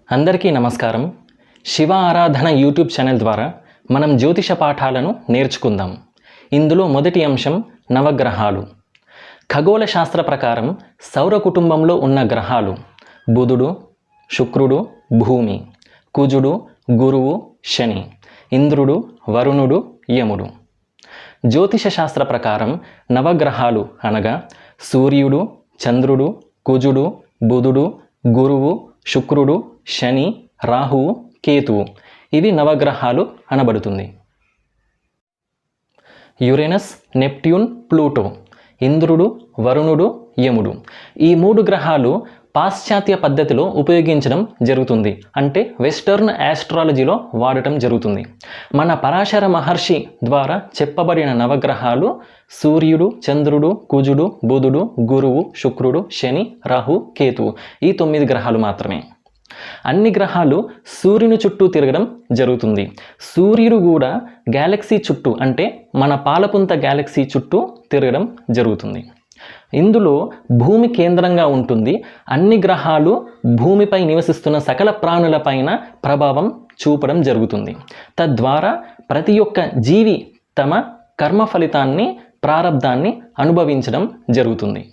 అందరికీ నమస్కారం. శివ ఆరాధన యూట్యూబ్ ఛానల్ ద్వారా మనం జ్యోతిష పాఠాలను నేర్చుకుందాం. ఇందులో మొదటి అంశం నవగ్రహాలు. ఖగోళ శాస్త్ర ప్రకారం సౌర కుటుంబంలో ఉన్న గ్రహాలు బుధుడు, శుక్రుడు, భూమి, కుజుడు, గురువు, శని, ఇంద్రుడు, వరుణుడు, యముడు. జ్యోతిష శాస్త్ర ప్రకారం నవగ్రహాలు అనగా సూర్యుడు, చంద్రుడు, కుజుడు, బుధుడు, గురువు, శుక్రుడు, శని, రాహువు, కేతువు ఇవి నవగ్రహాలు అనబడుతుంది. యురేనస్, నెప్ట్యూన్, ప్లూటో, ఇంద్రుడు, వరుణుడు, యముడు ఈ మూడు గ్రహాలు పాశ్చాత్య పద్ధతిలో ఉపయోగించడం జరుగుతుంది. అంటే వెస్టర్న్ ఆస్ట్రాలజీలో వాడటం జరుగుతుంది. మన పరాశర మహర్షి ద్వారా చెప్పబడిన నవగ్రహాలు సూర్యుడు, చంద్రుడు, కుజుడు, బుధుడు, గురువు, శుక్రుడు, శని, రాహు, కేతువు ఈ 9 గ్రహాలు మాత్రమే. అన్ని గ్రహాలు సూర్యుని చుట్టూ తిరగడం జరుగుతుంది. సూర్యుడు కూడా గ్యాలక్సీ చుట్టూ అంటే మన పాలపుంత గ్యాలక్సీ చుట్టూ తిరగడం జరుగుతుంది. ఇందులో భూమి కేంద్రంగా ఉంటుంది. అన్ని గ్రహాలు భూమిపై నివసిస్తున్న సకల ప్రాణులపైన ప్రభావం చూపడం జరుగుతుంది. తద్వారా ప్రతి ఒక్క జీవి తమ కర్మ ఫలితాన్ని, ప్రారబ్ధాన్ని అనుభవించడం జరుగుతుంది.